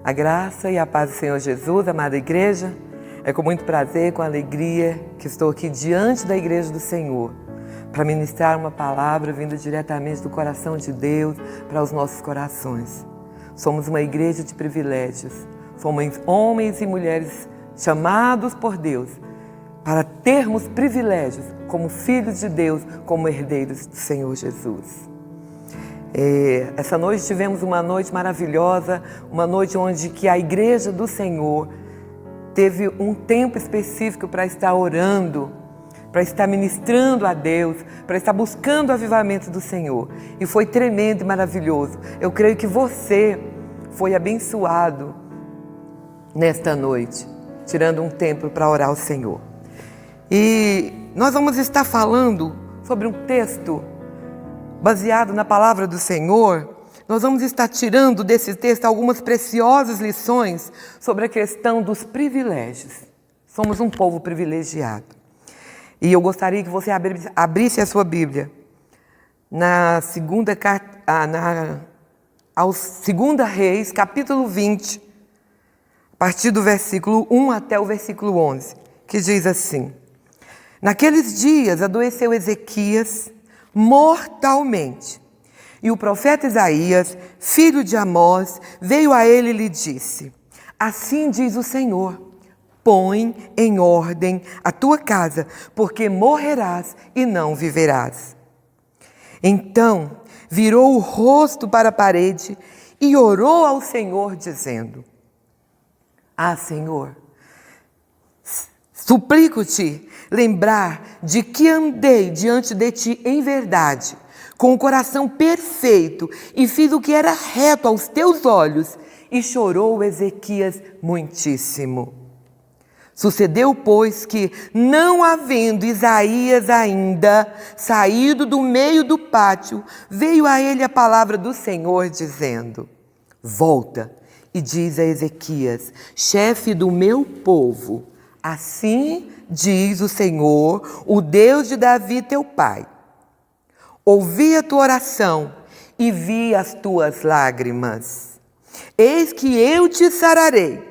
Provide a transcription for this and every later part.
A graça e a paz do Senhor Jesus, amada igreja, é com muito prazer, com alegria, que estou aqui diante da igreja do Senhor, para ministrar uma palavra vinda diretamente do coração de Deus para os nossos corações. Somos uma igreja de privilégios, somos homens e mulheres chamados por Deus para termos privilégios como filhos de Deus, como herdeiros do Senhor Jesus. Essa noite tivemos uma noite maravilhosa, uma noite onde que a igreja do Senhor teve um tempo específico para estar orando, para estar ministrando a Deus, para estar buscando o avivamento do Senhor. E foi tremendo e maravilhoso. Eu creio que você foi abençoado nesta noite, tirando um tempo para orar ao Senhor. E nós vamos estar falando sobre um texto baseado na palavra do Senhor. Nós vamos estar tirando desse texto algumas preciosas lições sobre a questão dos privilégios. Somos um povo privilegiado. E eu gostaria que você abrisse a sua Bíblia aos 2 Reis, capítulo 20, a partir do versículo 1 até o versículo 11, que diz assim: Naqueles dias adoeceu Ezequias mortalmente. E o profeta Isaías, filho de Amós, veio a ele e lhe disse: Assim diz o Senhor, põe em ordem a tua casa, porque morrerás e não viverás. Então virou o rosto para a parede e orou ao Senhor, dizendo: Senhor, suplico-te lembrar de que andei diante de ti em verdade, com o coração perfeito, e fiz o que era reto aos teus olhos. E chorou Ezequias muitíssimo. Sucedeu, pois, que, não havendo Isaías ainda saído do meio do pátio, veio a ele a palavra do Senhor, dizendo: Volta e diz a Ezequias, chefe do meu povo, assim diz o Senhor, o Deus de Davi teu pai: ouvi a tua oração e vi as tuas lágrimas. Eis que eu te sararei.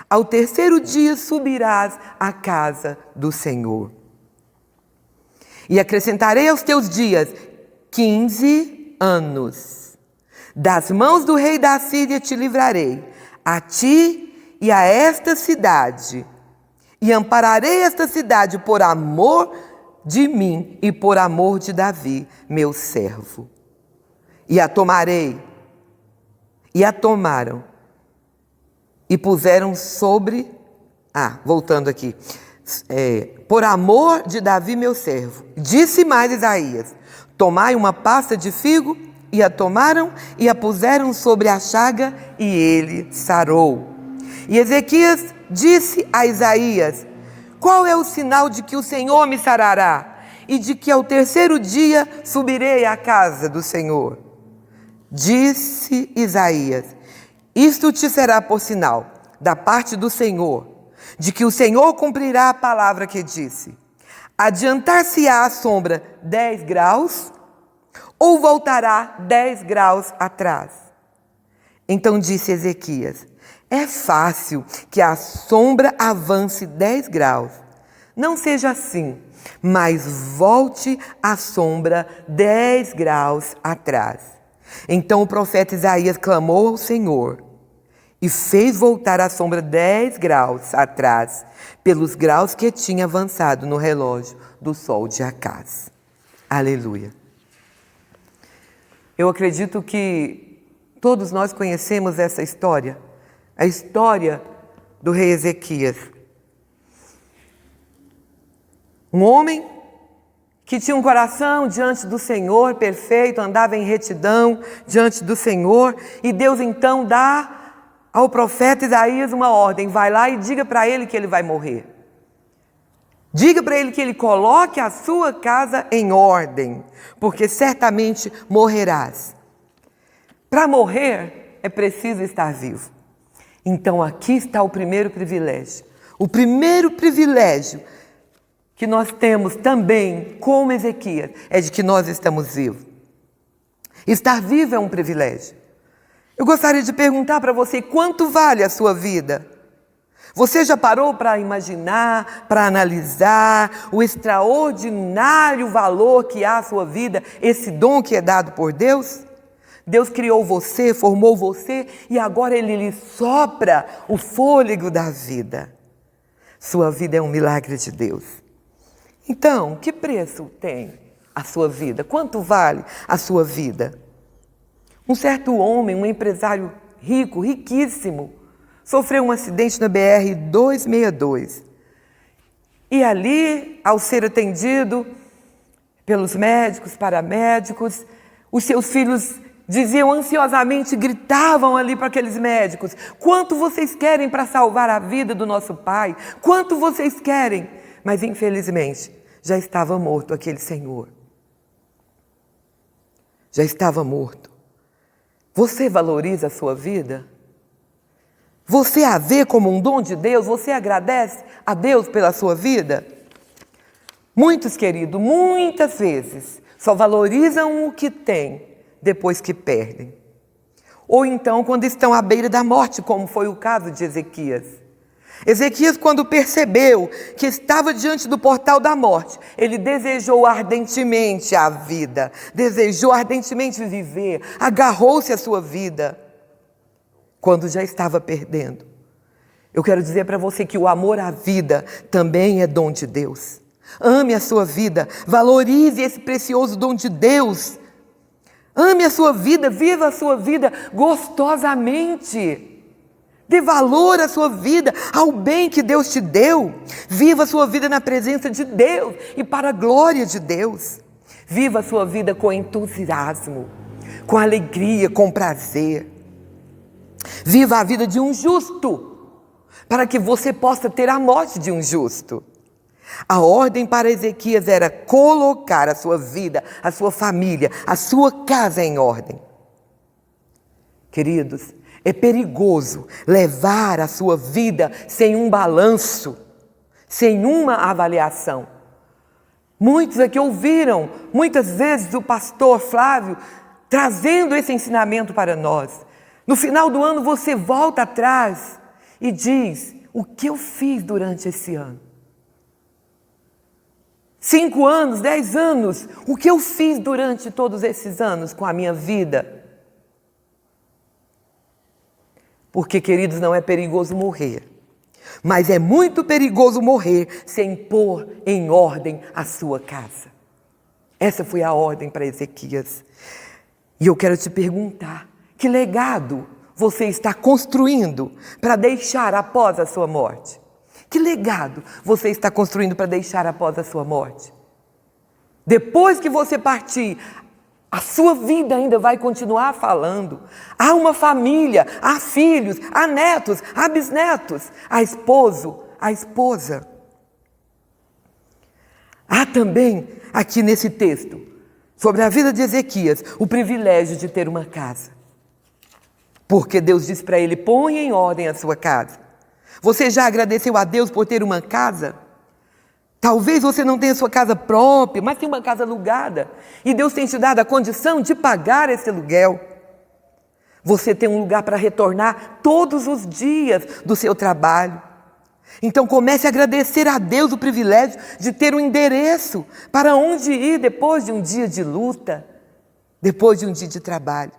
Ao terceiro dia subirás à casa do Senhor. E acrescentarei aos teus dias 15 anos. Das mãos do rei da Síria te livrarei, a ti e a esta cidade. E ampararei esta cidade por amor de mim e por amor de Davi, meu servo. E a tomaram, e puseram sobre... voltando aqui. Por amor de Davi, meu servo. Disse mais Isaías: tomai uma pasta de figo, e a tomaram, e a puseram sobre a chaga, e ele sarou. E Ezequias disse a Isaías: qual é o sinal de que o Senhor me sarará, e de que ao terceiro dia subirei à casa do Senhor? Disse Isaías: isto te será por sinal da parte do Senhor, de que o Senhor cumprirá a palavra que disse. Adiantar-se-á a sombra 10 graus, ou voltará 10 graus atrás? Então disse Ezequias: é fácil que a sombra avance 10 graus. Não seja assim, mas volte a sombra 10 graus atrás. Então o profeta Isaías clamou ao Senhor e fez voltar a sombra 10 graus atrás, pelos graus que tinha avançado no relógio do sol de Acaz. Aleluia. Eu acredito que todos nós conhecemos essa história, a história do rei Ezequias. Um homem que tinha um coração diante do Senhor perfeito, andava em retidão diante do Senhor, e Deus então dá ao profeta Isaías uma ordem: vai lá e diga para ele que ele vai morrer. Diga para ele que ele coloque a sua casa em ordem, porque certamente morrerás. Para morrer é preciso estar vivo. Então aqui está o primeiro privilégio. O primeiro privilégio que nós temos também, como Ezequias, é de que nós estamos vivos. Estar vivo é um privilégio. Eu gostaria de perguntar para você, quanto vale a sua vida? Você já parou para imaginar, para analisar o extraordinário valor que há a sua vida, esse dom que é dado por Deus? Deus criou você, formou você e agora Ele lhe sopra o fôlego da vida. Sua vida é um milagre de Deus. Então, que preço tem a sua vida? Quanto vale a sua vida? Um certo homem, um empresário rico, riquíssimo, sofreu um acidente na BR-262. E ali, ao ser atendido pelos médicos, paramédicos, os seus filhos diziam ansiosamente, gritavam ali para aqueles médicos: quanto vocês querem para salvar a vida do nosso pai? Quanto vocês querem? Mas infelizmente, já estava morto aquele senhor. Já estava morto. Você valoriza a sua vida? Você a vê como um dom de Deus? Você agradece a Deus pela sua vida? Muitos, querido, muitas vezes só valorizam o que têm depois que perdem. Ou então quando estão à beira da morte, como foi o caso de Ezequias. Ezequias, quando percebeu que estava diante do portal da morte, ele desejou ardentemente a vida, desejou ardentemente viver, agarrou-se à sua vida, quando já estava perdendo. Eu quero dizer para você que o amor à vida também é dom de Deus. Ame a sua vida, valorize esse precioso dom de Deus. Ame a sua vida, viva a sua vida gostosamente. Dê valor à sua vida, ao bem que Deus te deu. Viva a sua vida na presença de Deus e para a glória de Deus. Viva a sua vida com entusiasmo, com alegria, com prazer. Viva a vida de um justo, para que você possa ter a morte de um justo. A ordem para Ezequias era colocar a sua vida, a sua família, a sua casa em ordem. Queridos, é perigoso levar a sua vida sem um balanço, sem uma avaliação. Muitos aqui ouviram, muitas vezes, o pastor Flávio trazendo esse ensinamento para nós. No final do ano você volta atrás e diz: o que eu fiz durante esse ano? 5 anos, 10 anos, o que eu fiz durante todos esses anos com a minha vida? Porque, queridos, não é perigoso morrer, mas é muito perigoso morrer sem pôr em ordem a sua casa. Essa foi a ordem para Ezequias. E eu quero te perguntar, que legado você está construindo para deixar após a sua morte? Que legado você está construindo para deixar após a sua morte? Depois que você partir, a sua vida ainda vai continuar falando. Há uma família, há filhos, há netos, há bisnetos, há esposo, há esposa. Há também, aqui nesse texto, sobre a vida de Ezequias, o privilégio de ter uma casa. Porque Deus diz para ele: põe em ordem a sua casa. Você já agradeceu a Deus por ter uma casa? Talvez você não tenha sua casa própria, mas tem uma casa alugada. E Deus tem te dado a condição de pagar esse aluguel. Você tem um lugar para retornar todos os dias do seu trabalho. Então comece a agradecer a Deus o privilégio de ter um endereço para onde ir depois de um dia de luta, depois de um dia de trabalho.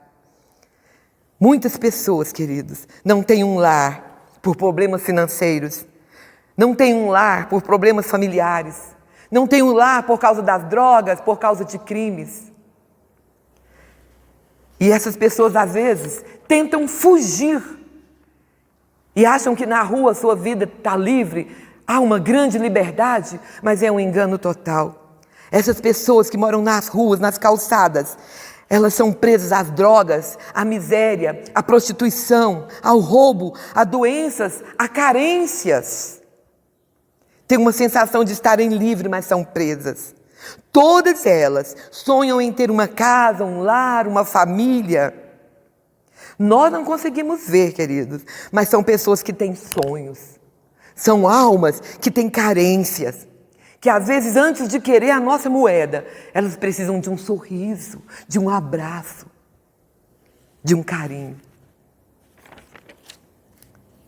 Muitas pessoas, queridos, não têm um lar por problemas financeiros, não têm um lar por problemas familiares, não têm um lar por causa das drogas, por causa de crimes. E essas pessoas, às vezes, tentam fugir e acham que na rua a sua vida está livre, há uma grande liberdade, mas é um engano total. Essas pessoas que moram nas ruas, nas calçadas, elas são presas às drogas, à miséria, à prostituição, ao roubo, a doenças, a carências. Tem uma sensação de estarem livres, mas são presas. Todas elas sonham em ter uma casa, um lar, uma família. Nós não conseguimos ver, queridos, mas são pessoas que têm sonhos. São almas que têm carências. Que às vezes, antes de querer a nossa moeda, elas precisam de um sorriso, de um abraço, de um carinho.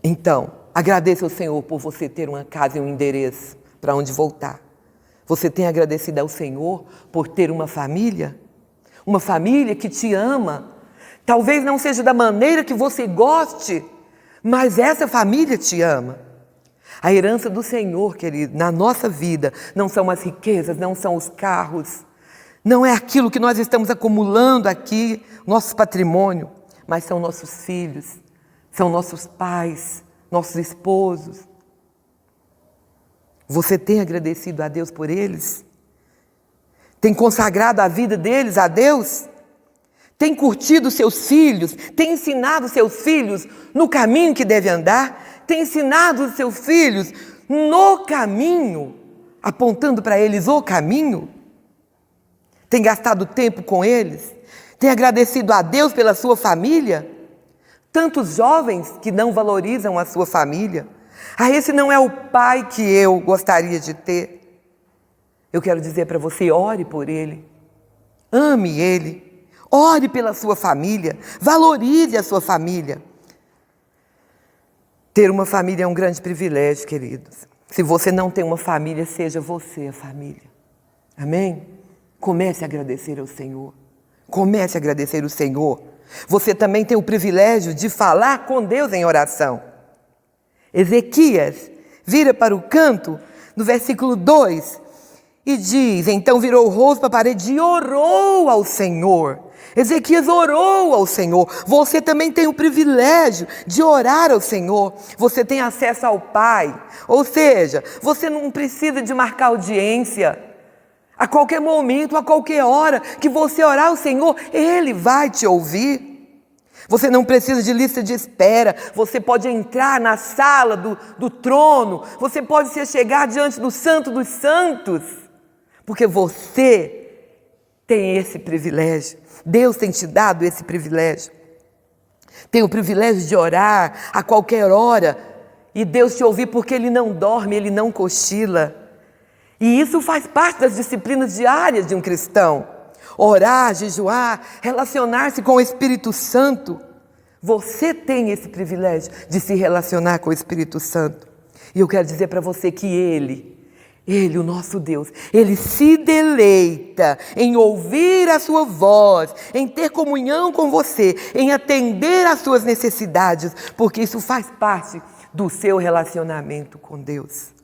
Então, agradeça ao Senhor por você ter uma casa e um endereço para onde voltar. Você tem agradecido ao Senhor por ter uma família que te ama. Talvez não seja da maneira que você goste, mas essa família te ama. A herança do Senhor, querido, na nossa vida, não são as riquezas, não são os carros, não é aquilo que nós estamos acumulando aqui, nosso patrimônio, mas são nossos filhos, são nossos pais, nossos esposos. Você tem agradecido a Deus por eles? Tem consagrado a vida deles a Deus? Tem curtido seus filhos? Tem ensinado seus filhos no caminho que deve andar? Tem ensinado os seus filhos no caminho, apontando para eles o caminho? Tem gastado tempo com eles? Tem agradecido a Deus pela sua família? Tantos jovens que não valorizam a sua família. Esse não é o pai que eu gostaria de ter. Eu quero dizer para você, ore por ele. Ame ele. Ore pela sua família. Valorize a sua família. Ter uma família é um grande privilégio, queridos. Se você não tem uma família, seja você a família. Amém? Comece a agradecer ao Senhor. Comece a agradecer ao Senhor. Você também tem o privilégio de falar com Deus em oração. Ezequias vira para o canto, no versículo 2, e diz: então virou o rosto para a parede e orou ao Senhor. Ezequias orou ao Senhor. Você também tem o privilégio de orar ao Senhor. Você tem acesso ao Pai. Ou seja, você não precisa de marcar audiência. A qualquer momento, a qualquer hora que você orar ao Senhor, Ele vai te ouvir. Você não precisa de lista de espera. Você pode entrar na sala do trono. Você pode se chegar diante do Santo dos Santos. Porque você tem esse privilégio. Deus tem te dado esse privilégio. Tem o privilégio de orar a qualquer hora e Deus te ouvir, porque Ele não dorme, Ele não cochila. E isso faz parte das disciplinas diárias de um cristão. Orar, jejuar, relacionar-se com o Espírito Santo. Você tem esse privilégio de se relacionar com o Espírito Santo. E eu quero dizer para você que Ele, o nosso Deus, Ele se deleita em ouvir a sua voz, em ter comunhão com você, em atender às suas necessidades, porque isso faz parte do seu relacionamento com Deus.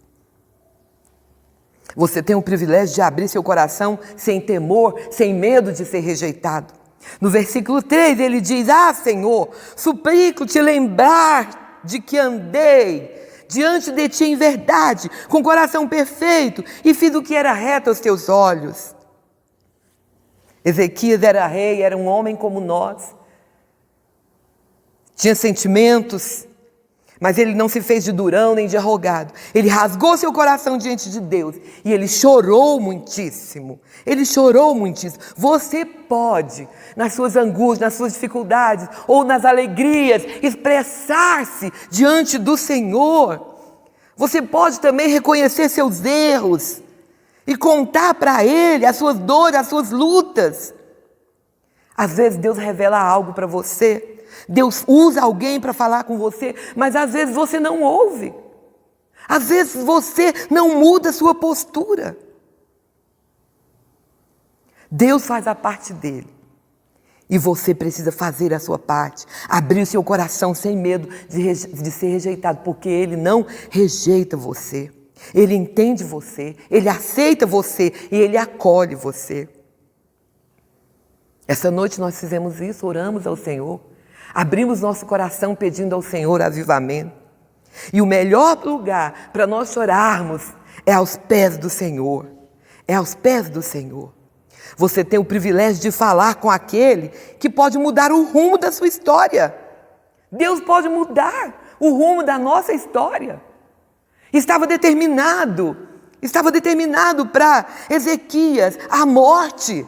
Você tem o privilégio de abrir seu coração sem temor, sem medo de ser rejeitado. No versículo 3 ele diz: Senhor, suplico-te lembrar de que andei diante de ti em verdade, com coração perfeito, e fiz o que era reto aos teus olhos. Ezequias era rei, era um homem como nós. Tinha sentimentos, mas ele não se fez de durão nem de arrogado. Ele rasgou seu coração diante de Deus e ele chorou muitíssimo. Ele chorou muitíssimo. Você pode, nas suas angústias, nas suas dificuldades ou nas alegrias, expressar-se diante do Senhor. Você pode também reconhecer seus erros e contar para Ele as suas dores, as suas lutas. Às vezes Deus revela algo para você. Deus usa alguém para falar com você, mas às vezes você não ouve. Às vezes você não muda a sua postura. Deus faz a parte dele. E você precisa fazer a sua parte. Abrir o seu coração sem medo de ser rejeitado, porque Ele não rejeita você. Ele entende você, Ele aceita você e Ele acolhe você. Essa noite nós fizemos isso, oramos ao Senhor. Abrimos nosso coração pedindo ao Senhor avivamento. E o melhor lugar para nós chorarmos é aos pés do Senhor. É aos pés do Senhor. Você tem o privilégio de falar com aquele que pode mudar o rumo da sua história. Deus pode mudar o rumo da nossa história. Estava determinado para Ezequias a morte.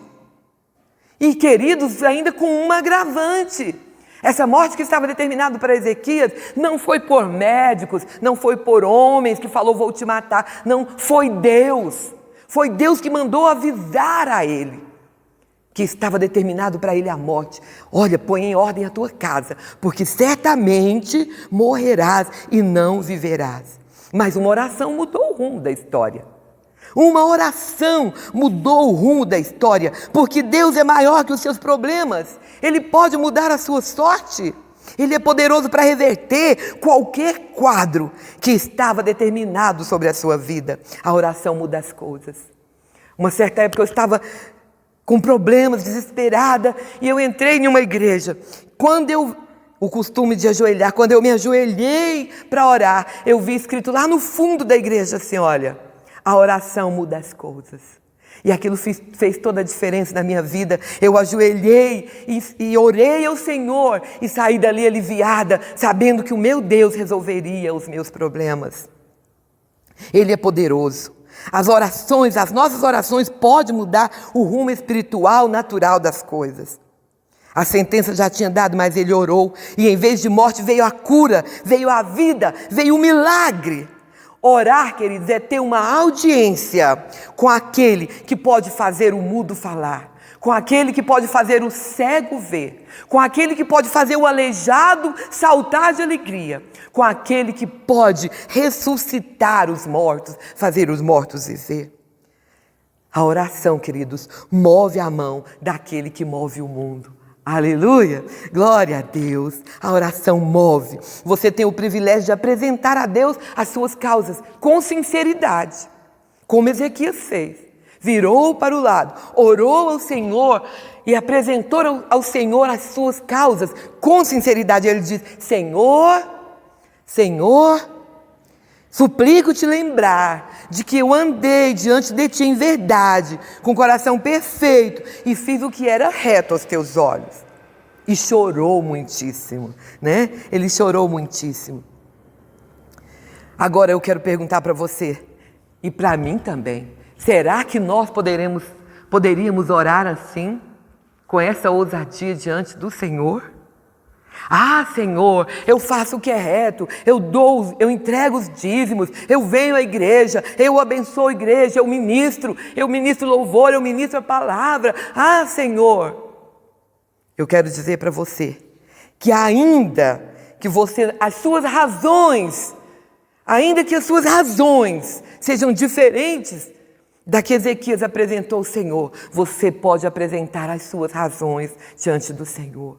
E, queridos, ainda com um agravante. Essa morte que estava determinada para Ezequias não foi por médicos, não foi por homens que falou vou te matar. Não, foi Deus. Foi Deus que mandou avisar a ele que estava determinado para ele a morte. Olha, põe em ordem a tua casa, porque certamente morrerás e não viverás. Mas uma oração mudou o rumo da história. Uma oração mudou o rumo da história, porque Deus é maior que os seus problemas. Ele pode mudar a sua sorte. Ele é poderoso para reverter qualquer quadro que estava determinado sobre a sua vida. A oração muda as coisas. Uma certa época eu estava com problemas, desesperada, e eu entrei em uma igreja. O costume de ajoelhar, quando eu me ajoelhei para orar, eu vi escrito lá no fundo da igreja assim, olha, a oração muda as coisas. E aquilo fez toda a diferença na minha vida. Eu ajoelhei e orei ao Senhor e saí dali aliviada, sabendo que o meu Deus resolveria os meus problemas. Ele é poderoso. As nossas orações podem mudar o rumo espiritual natural das coisas. A sentença já tinha dado, mas ele orou. E em vez de morte veio a cura, veio a vida, veio o milagre. Orar, queridos, é ter uma audiência com aquele que pode fazer o mudo falar, com aquele que pode fazer o cego ver, com aquele que pode fazer o aleijado saltar de alegria, com aquele que pode ressuscitar os mortos, fazer os mortos viver. A oração, queridos, move a mão daquele que move o mundo. Aleluia, glória a Deus, a oração move. Você tem o privilégio de apresentar a Deus as suas causas com sinceridade, como Ezequias fez. Virou para o lado, orou ao Senhor e apresentou ao Senhor as suas causas com sinceridade. Ele diz, Senhor, suplico-te lembrar de que eu andei diante de ti em verdade, com o coração perfeito, e fiz o que era reto aos teus olhos. E chorou muitíssimo, né? Ele chorou muitíssimo. Agora eu quero perguntar para você, e para mim também, será que nós poderíamos orar assim, com essa ousadia diante do Senhor? Ah, Senhor, eu faço o que é reto, eu entrego os dízimos, eu venho à igreja, eu abençoo a igreja, eu ministro louvor, eu ministro a palavra. Ah, Senhor, eu quero dizer para você que ainda que as suas razões sejam diferentes da que Ezequias apresentou ao Senhor, você pode apresentar as suas razões diante do Senhor.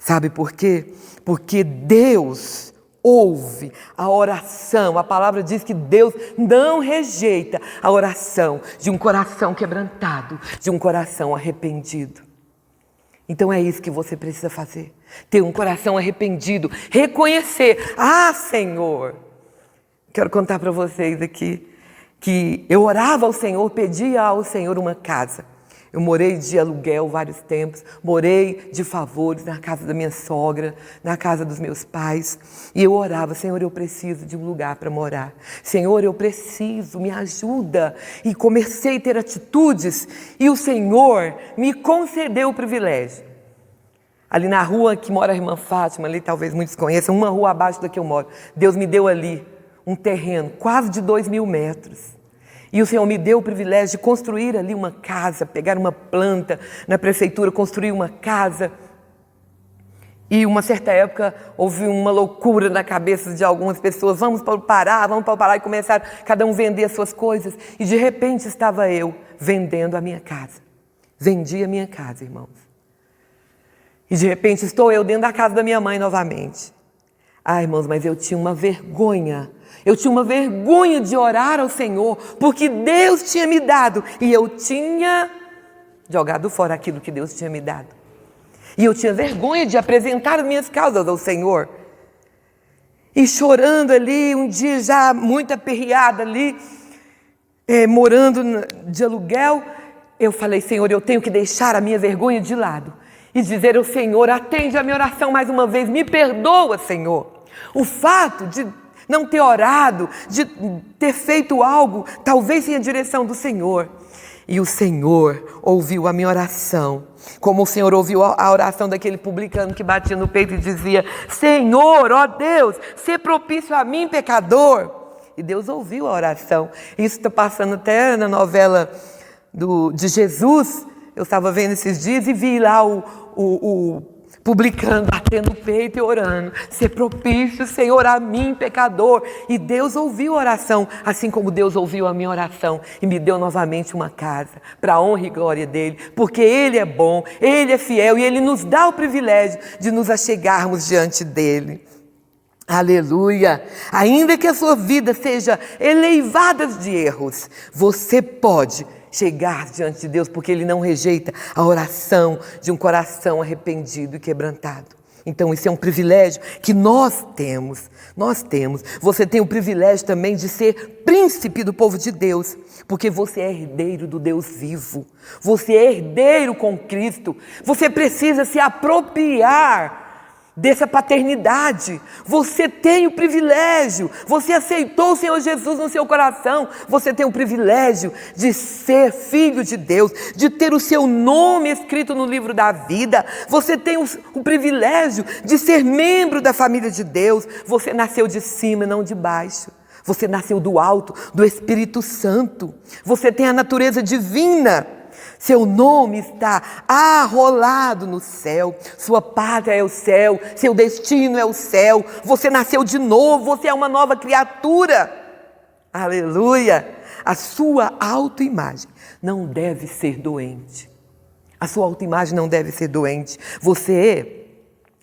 Sabe por quê? Porque Deus ouve a oração. A palavra diz que Deus não rejeita a oração de um coração quebrantado, de um coração arrependido. Então é isso que você precisa fazer. Ter um coração arrependido, reconhecer, Senhor. Quero contar para vocês aqui que eu orava ao Senhor, pedia ao Senhor uma casa. Eu morei de aluguel vários tempos, morei de favores na casa da minha sogra, na casa dos meus pais. E eu orava, Senhor, eu preciso de um lugar para morar. Senhor, eu preciso, me ajuda. E comecei a ter atitudes e o Senhor me concedeu o privilégio. Ali na rua que mora a irmã Fátima, ali talvez muitos conheçam, uma rua abaixo da que eu moro. Deus me deu ali um terreno quase de 2.000 metros. E o Senhor me deu o privilégio de construir ali uma casa, pegar uma planta na prefeitura, construir uma casa. E uma certa época houve uma loucura na cabeça de algumas pessoas. Vamos para o Pará, e começaram cada um vender as suas coisas. E de repente estava eu vendendo a minha casa. Vendi a minha casa, irmãos. E de repente estou eu dentro da casa da minha mãe novamente. Irmãos, mas eu tinha uma vergonha. Eu tinha uma vergonha de orar ao Senhor, porque Deus tinha me dado e eu tinha jogado fora aquilo que Deus tinha me dado. E eu tinha vergonha de apresentar as minhas causas ao Senhor. E chorando ali, um dia já muito aperreada ali, morando de aluguel, eu falei, Senhor, eu tenho que deixar a minha vergonha de lado e dizer ao Senhor, atende a minha oração mais uma vez, me perdoa, Senhor. O fato de não ter orado, de ter feito algo, talvez sem a direção do Senhor. E o Senhor ouviu a minha oração, como o Senhor ouviu a oração daquele publicano que batia no peito e dizia, Senhor, ó Deus, sê propício a mim, pecador. E Deus ouviu a oração. Isso está passando até na novela de Jesus, Eu estava vendo esses dias e vi lá o publicano batendo o peito e orando. Ser propício, Senhor, a mim, pecador. E Deus ouviu a oração, assim como Deus ouviu a minha oração e me deu novamente uma casa, para a honra e glória dEle, porque Ele é bom, Ele é fiel e Ele nos dá o privilégio de nos achegarmos diante dEle. Aleluia! Ainda que a sua vida seja eleivada de erros, você pode chegar diante de Deus, porque Ele não rejeita a oração de um coração arrependido e quebrantado. Então isso é um privilégio que nós temos. Você tem o privilégio também de ser príncipe do povo de Deus, porque você é herdeiro do Deus vivo. Você é herdeiro com Cristo. Você precisa se apropriar dessa paternidade. Você tem o privilégio, você aceitou o Senhor Jesus no seu coração, você tem o privilégio de ser filho de Deus, de ter o seu nome escrito no livro da vida. Você tem o privilégio de ser membro da família de Deus. Você nasceu de cima, não de baixo. Você nasceu do alto, do Espírito Santo. Você tem a natureza divina. Seu nome está arrolado no céu, sua pátria é o céu, seu destino é o céu, você nasceu de novo, você é uma nova criatura. Aleluia! A sua autoimagem não deve ser doente. A sua autoimagem não deve ser doente. Você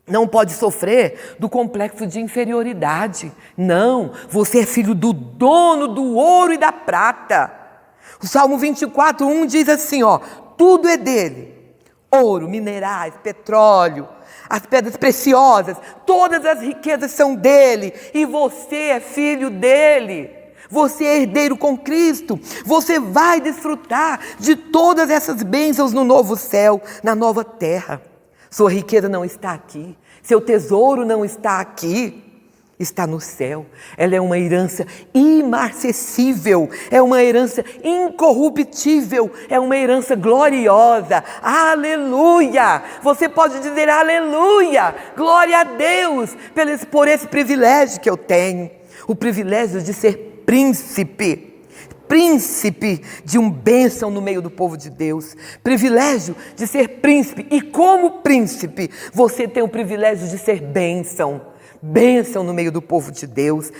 não pode sofrer do complexo de inferioridade. Não, você é filho do dono do ouro e da prata. O Salmo 24:1 diz assim, tudo é dele. Ouro, minerais, petróleo, as pedras preciosas, todas as riquezas são dele. E você é filho dele. Você é herdeiro com Cristo. Você vai desfrutar de todas essas bênçãos no novo céu, na nova terra. Sua riqueza não está aqui. Seu tesouro não está aqui. Está no céu. Ela é uma herança imarcessível, é uma herança incorruptível, é uma herança gloriosa. Aleluia! Você pode dizer aleluia! Glória a Deus por esse privilégio que eu tenho. O privilégio de ser príncipe de um bênção no meio do povo de Deus. Privilégio de ser príncipe. E como príncipe, você tem o privilégio de ser bênção no meio do povo de Deus.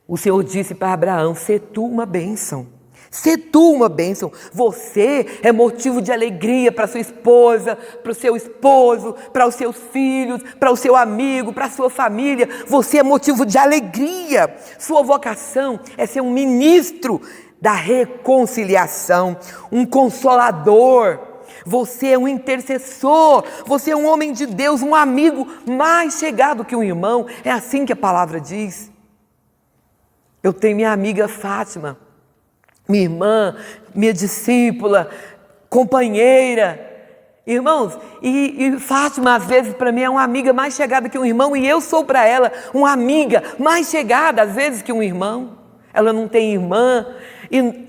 O Senhor disse para Abraão, sê tu uma bênção. Sê tu uma bênção. Você é motivo de alegria para sua esposa, para o seu esposo, para os seus filhos, para o seu amigo, para a sua família. Você é motivo de alegria. Sua vocação é ser um ministro da reconciliação, um consolador. Você é um intercessor, você é um homem de Deus, um amigo mais chegado que um irmão. É assim que a palavra diz. Eu tenho minha amiga Fátima, minha irmã, minha discípula, companheira. Irmãos, e Fátima às vezes para mim é uma amiga mais chegada que um irmão, e eu sou para ela uma amiga mais chegada às vezes que um irmão. Ela não tem irmã, e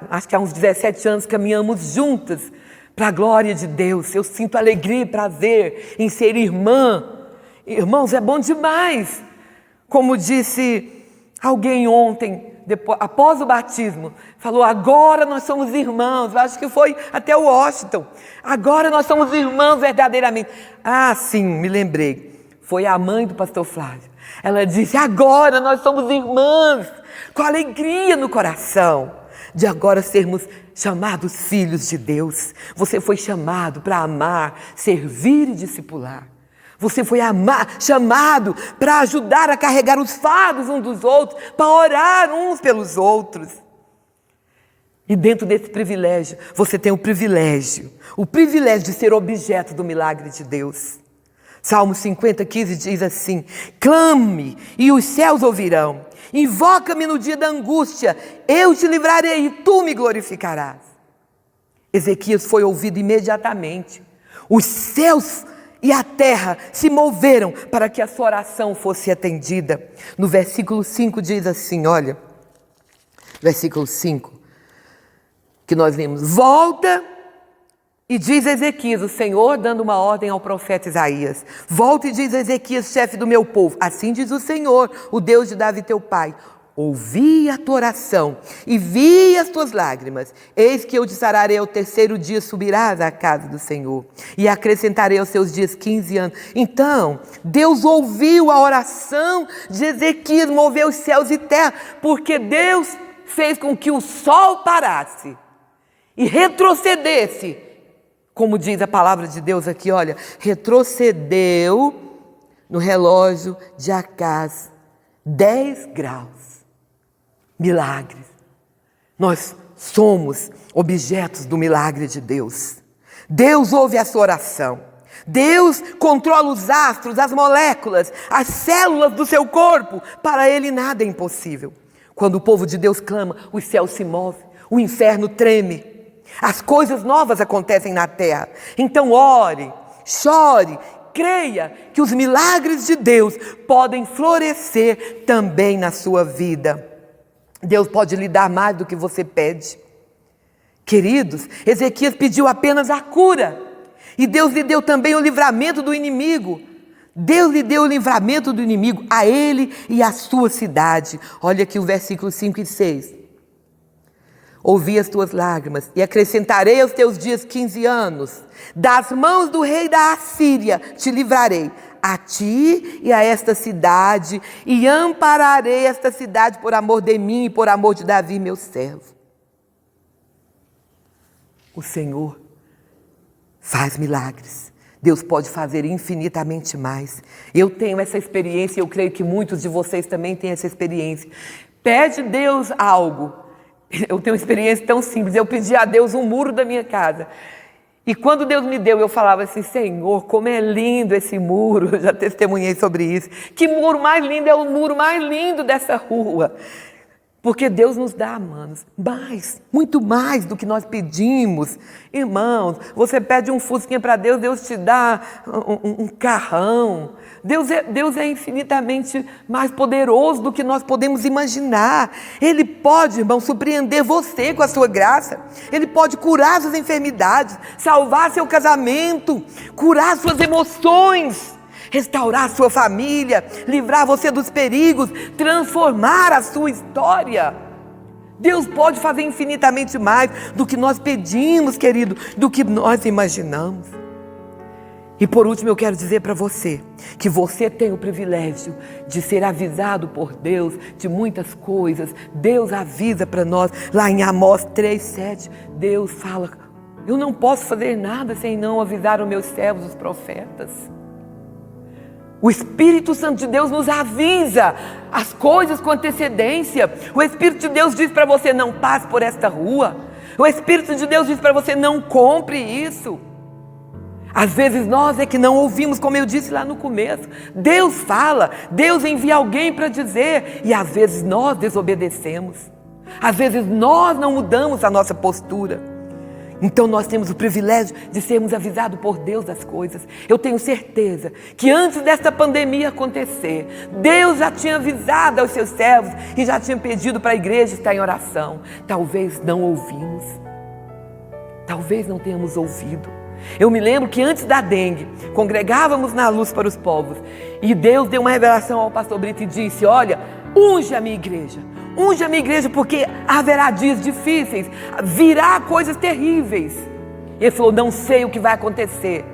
acho que há uns 17 anos caminhamos juntas. Para a glória de Deus, eu sinto alegria e prazer em ser irmã. Irmãos, é bom demais. Como disse alguém ontem, após o batismo, falou, agora nós somos irmãos. Eu acho que foi até o Washington. Agora nós somos irmãos verdadeiramente. Ah, sim, me lembrei. Foi a mãe do pastor Flávio. Ela disse, agora nós somos irmãs, com alegria no coração, de agora sermos chamados filhos de Deus. Você foi chamado para amar, servir e discipular. Você foi chamado para ajudar a carregar os fardos uns dos outros, para orar uns pelos outros. E dentro desse privilégio, você tem o privilégio de ser objeto do milagre de Deus. Salmo 50:15 diz assim, clame e os céus ouvirão, invoca-me no dia da angústia, eu te livrarei e tu me glorificarás. Ezequias foi ouvido imediatamente. Os céus e a terra se moveram para que a sua oração fosse atendida. No versículo 5 diz assim, olha, versículo 5, que nós vimos, volta e diz a Ezequias, o Senhor dando uma ordem ao profeta Isaías, volta e diz a Ezequias, chefe do meu povo, assim diz o Senhor, o Deus de Davi teu pai, ouvi a tua oração e vi as tuas lágrimas. Eis que eu te sararei ao terceiro dia, subirás à casa do Senhor e acrescentarei aos seus dias 15 anos. Então, Deus ouviu a oração de Ezequias, moveu os céus e terra, porque Deus fez com que o sol parasse e retrocedesse. Como diz a palavra de Deus aqui, olha, retrocedeu no relógio de Acás 10 graus. Milagres. Nós somos objetos do milagre de Deus. Deus ouve a sua oração. Deus controla os astros, as moléculas, as células do seu corpo. Para Ele nada é impossível. Quando o povo de Deus clama, os céus se movem, o inferno treme. As coisas novas acontecem na terra. Então ore, chore, creia que os milagres de Deus podem florescer também na sua vida. Deus pode lhe dar mais do que você pede. Queridos, Ezequias pediu apenas a cura. E Deus lhe deu também o livramento do inimigo. Deus lhe deu o livramento do inimigo a ele e à sua cidade. Olha aqui o versículo 5 e 6. Ouvi as tuas lágrimas e acrescentarei aos teus dias 15 anos. Das mãos do rei da Assíria te livrarei, a ti e a esta cidade, e ampararei esta cidade por amor de mim e por amor de Davi, meu servo. O Senhor faz milagres. Deus pode fazer infinitamente mais. Eu tenho essa experiência e eu creio que muitos de vocês também têm essa experiência. Pede Deus algo. Eu tenho uma experiência tão simples. Eu pedi a Deus um muro da minha casa. E quando Deus me deu, eu falava assim, Senhor, como é lindo esse muro. Eu já testemunhei sobre isso. Que muro mais lindo, é o muro mais lindo dessa rua. Porque Deus nos dá, manos, mais, muito mais do que nós pedimos. Irmãos, você pede um fusquinha para Deus, Deus te dá um carrão. Deus é infinitamente mais poderoso do que nós podemos imaginar. Ele pode, irmão, surpreender você com a sua graça. Ele pode curar suas enfermidades, salvar seu casamento, curar suas emoções, restaurar a sua família, livrar você dos perigos, transformar a sua história. Deus pode fazer infinitamente mais do que nós pedimos, querido, do que nós imaginamos. E por último eu quero dizer para você, que você tem o privilégio de ser avisado por Deus de muitas coisas. Deus avisa para nós, lá em Amós 3:7, Deus fala, eu não posso fazer nada sem não avisar os meus servos, os profetas. O Espírito Santo de Deus nos avisa as coisas com antecedência. O Espírito de Deus diz para você, não passe por esta rua. O Espírito de Deus diz para você, não compre isso. Às vezes nós é que não ouvimos, como eu disse lá no começo. Deus fala, Deus envia alguém para dizer, e às vezes nós desobedecemos. Às vezes nós não mudamos a nossa postura. Então nós temos o privilégio de sermos avisados por Deus das coisas. Eu tenho certeza que antes desta pandemia acontecer, Deus já tinha avisado aos seus servos e já tinha pedido para a igreja estar em oração. Talvez não ouvimos. Talvez não tenhamos ouvido. Eu me lembro que antes da dengue, congregávamos na Luz para os Povos e Deus deu uma revelação ao pastor Brito e disse, olha, unge a minha igreja porque haverá dias difíceis, virá coisas terríveis. Ele falou, não sei o que vai acontecer.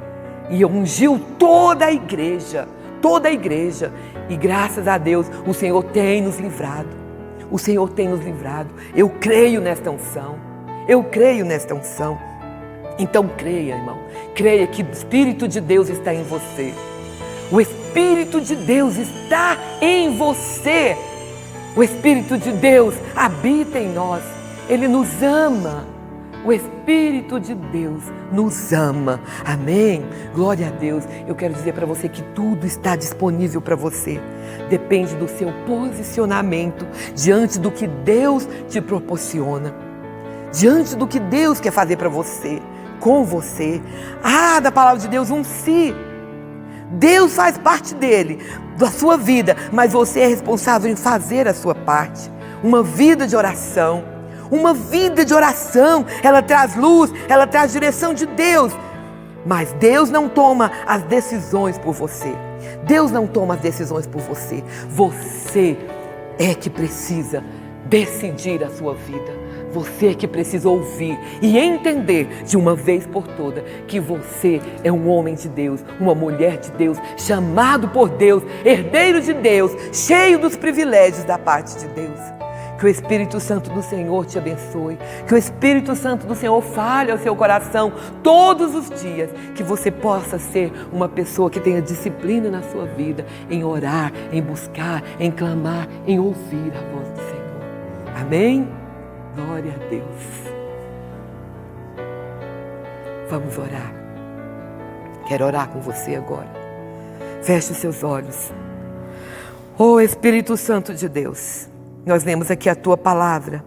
E ungiu toda a igreja, e graças a Deus o Senhor tem nos livrado, eu creio nesta unção, Então creia, irmão, creia que o Espírito de Deus está em você. O Espírito de Deus está em você. O Espírito de Deus habita em nós. Ele nos ama. O Espírito de Deus nos ama. Amém? Glória a Deus. Eu quero dizer para você que tudo está disponível para você. Depende do seu posicionamento diante do que Deus te proporciona. Diante do que Deus quer fazer para você. Com você. Da palavra de Deus, um sim. Deus faz parte dele, da sua vida, mas você é responsável em fazer a sua parte. Uma vida de oração, ela traz luz, ela traz direção de Deus. Mas Deus não toma as decisões por você. Você é que precisa decidir a sua vida. Você é que precisa ouvir e entender de uma vez por todas que você é um homem de Deus, uma mulher de Deus, chamado por Deus, herdeiro de Deus, cheio dos privilégios da parte de Deus. Que o Espírito Santo do Senhor te abençoe, que o Espírito Santo do Senhor fale ao seu coração todos os dias, que você possa ser uma pessoa que tenha disciplina na sua vida, em orar, em buscar, em clamar, em ouvir a voz do Senhor. Amém? Glória a Deus. Vamos orar. Quero orar com você agora. Feche os seus olhos. Oh Espírito Santo de Deus, nós lemos aqui a Tua palavra.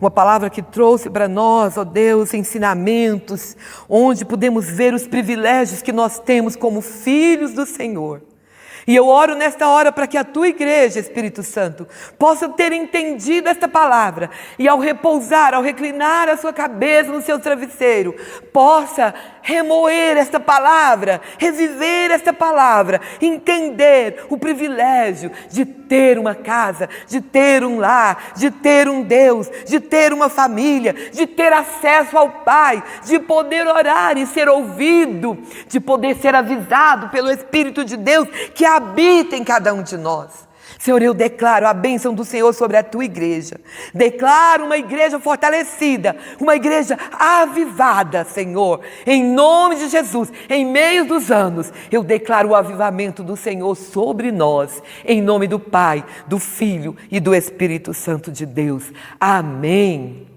Uma palavra que trouxe para nós, ó Deus, ensinamentos, onde podemos ver os privilégios que nós temos como filhos do Senhor. E eu oro nesta hora para que a Tua igreja, Espírito Santo, possa ter entendido esta palavra e ao repousar, ao reclinar a sua cabeça no seu travesseiro, possa remoer esta palavra, reviver esta palavra, entender o privilégio de ter uma casa, de ter um lar, de ter um Deus, de ter uma família, de ter acesso ao Pai, de poder orar e ser ouvido, de poder ser avisado pelo Espírito de Deus que habita em cada um de nós. Senhor, eu declaro a bênção do Senhor sobre a Tua igreja. Declaro uma igreja fortalecida, uma igreja avivada, Senhor. Em nome de Jesus, em meio dos anos, eu declaro o avivamento do Senhor sobre nós. Em nome do Pai, do Filho e do Espírito Santo de Deus. Amém.